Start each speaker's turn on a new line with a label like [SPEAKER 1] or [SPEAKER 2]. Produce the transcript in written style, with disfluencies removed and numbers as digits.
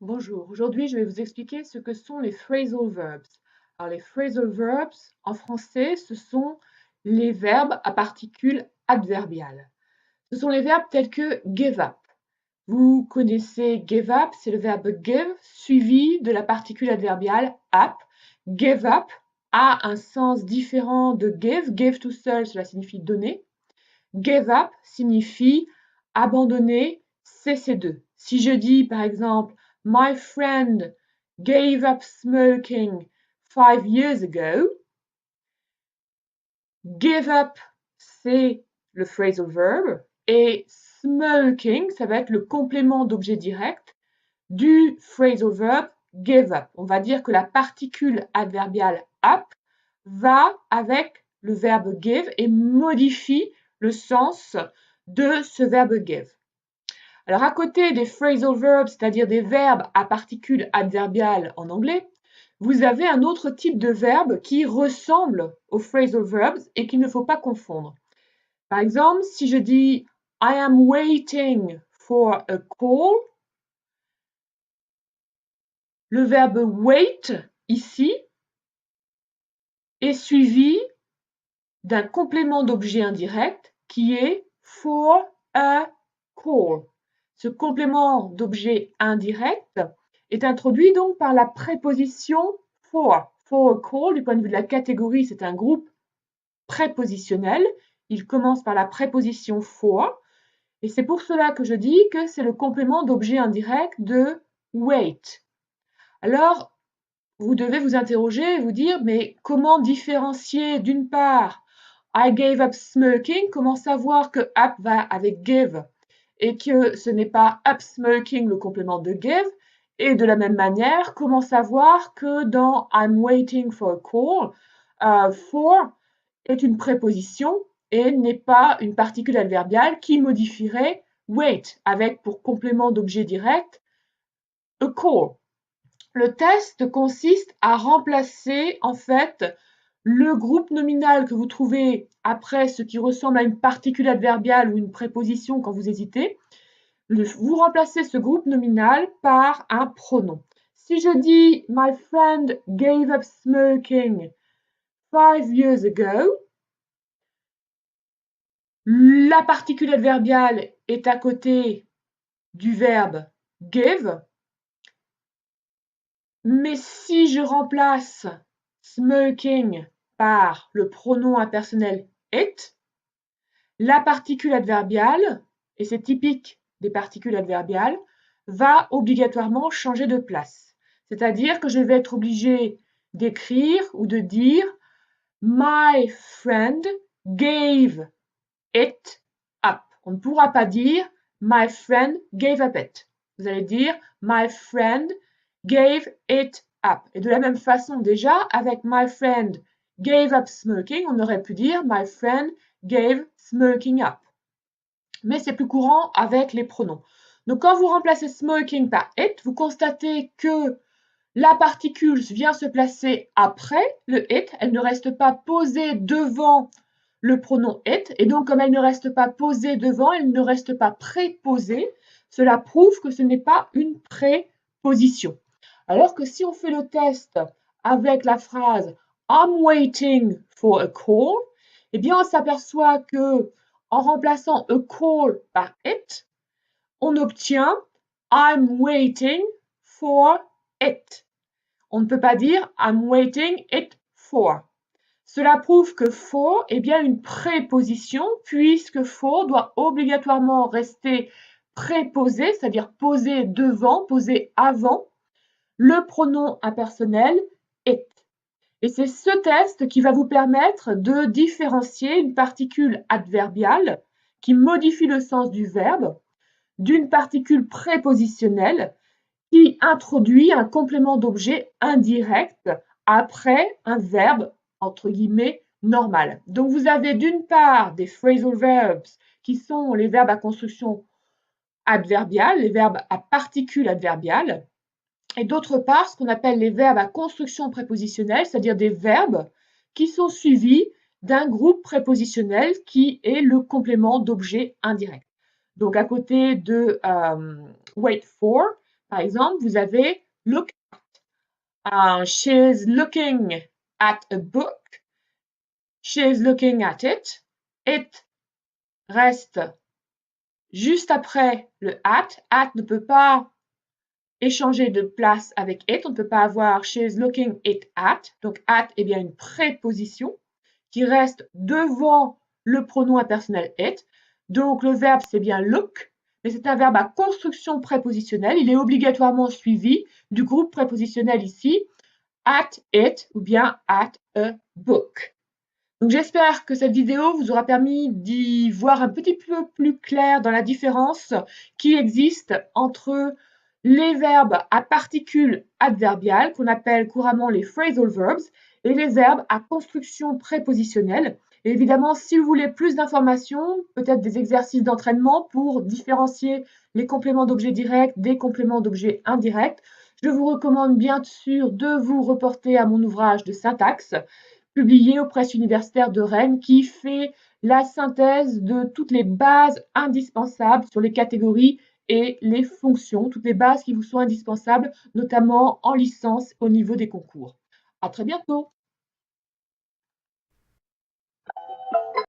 [SPEAKER 1] Bonjour, aujourd'hui je vais vous expliquer ce que sont les phrasal verbs. Alors les phrasal verbs, en français, ce sont les verbes à particules adverbiales. Ce sont les verbes tels que give up. Vous connaissez give up, c'est le verbe give suivi de la particule adverbiale up. Give up a un sens différent de give. Give tout seul, cela signifie donner. Give up signifie abandonner, cesser de. Si je dis par exemple My friend gave up smoking 5 years ago, give up c'est le phrasal verb et smoking ça va être le complément d'objet direct du phrasal verb give up. On va dire que la particule adverbiale up va avec le verbe give et modifie le sens de ce verbe give. Alors à côté des phrasal verbs, c'est-à-dire des verbes à particules adverbiales en anglais, vous avez un autre type de verbe qui ressemble aux phrasal verbs et qu'il ne faut pas confondre. Par exemple, si je dis I am waiting for a call, le verbe wait ici est suivi d'un complément d'objet indirect qui est for a call. Ce complément d'objet indirect est introduit donc par la préposition for. For a call, du point de vue de la catégorie, c'est un groupe prépositionnel. Il commence par la préposition for. Et c'est pour cela que je dis que c'est le complément d'objet indirect de wait. Alors, vous devez vous interroger et vous dire, mais comment différencier d'une part I gave up smoking, comment savoir que up va avec give et que ce n'est pas up smoking le complément de give, et de la même manière, comment savoir que dans I'm waiting for a call, for est une préposition et n'est pas une particule adverbiale qui modifierait wait avec pour complément d'objet direct a call. Le test consiste à remplacer en fait le groupe nominal que vous trouvez après ce qui ressemble à une particule adverbiale ou une préposition quand vous hésitez. Vous remplacez ce groupe nominal par un pronom. Si je dis My friend gave up smoking 5 years ago, la particule adverbiale est à côté du verbe give. Mais si je remplace smoking par le pronom impersonnel it, la particule adverbiale, et c'est typique des particules adverbiales, va obligatoirement changer de place. C'est-à-dire que je vais être obligée d'écrire ou de dire My friend gave it up. On ne pourra pas dire My friend gave up it. Vous allez dire My friend gave it up. Et de la même façon, déjà, avec my friend gave up smoking, on aurait pu dire my friend gave smoking up. Mais c'est plus courant avec les pronoms. Donc quand vous remplacez smoking par it, vous constatez que la particule vient se placer après le it, elle ne reste pas posée devant le pronom it, et donc comme elle ne reste pas posée devant, elle ne reste pas préposée, cela prouve que ce n'est pas une préposition. Alors que si on fait le test avec la phrase I'm waiting for a call, eh bien on s'aperçoit que en remplaçant a call par it, on obtient I'm waiting for it. On ne peut pas dire I'm waiting it for. Cela prouve que for est bien une préposition puisque for doit obligatoirement rester préposé, c'est-à-dire posé devant, posé avant le pronom impersonnel it. Et c'est ce test qui va vous permettre de différencier une particule adverbiale qui modifie le sens du verbe d'une particule prépositionnelle qui introduit un complément d'objet indirect après un verbe entre guillemets normal. Donc vous avez d'une part des phrasal verbs qui sont les verbes à construction adverbiale, les verbes à particules adverbiales, et d'autre part ce qu'on appelle les verbes à construction prépositionnelle, c'est-à-dire des verbes qui sont suivis d'un groupe prépositionnel qui est le complément d'objet indirect. Donc à côté de wait for, Par exemple, vous avez look at. She's looking at a book. She's looking at it. It reste juste après le at. At ne peut pas échanger de place avec it. On ne peut pas avoir she's looking it at. Donc at est bien une préposition qui reste devant le pronom impersonnel it. Donc le verbe c'est bien look, mais c'est un verbe à construction prépositionnelle. Il est obligatoirement suivi du groupe prépositionnel ici, at it ou bien at a book. Donc j'espère que cette vidéo vous aura permis d'y voir un petit peu plus clair dans la différence qui existe entre les verbes à particules adverbiales, qu'on appelle couramment les phrasal verbs, et les verbes à construction prépositionnelle. Et évidemment, si vous voulez plus d'informations, peut-être des exercices d'entraînement pour différencier les compléments d'objets directs des compléments d'objets indirects, je vous recommande bien sûr de vous reporter à mon ouvrage de syntaxe, publié aux presses universitaires de Rennes, qui fait la synthèse de toutes les bases indispensables sur les catégories et les fonctions, toutes les bases qui vous sont indispensables, notamment en licence au niveau des concours. À très bientôt!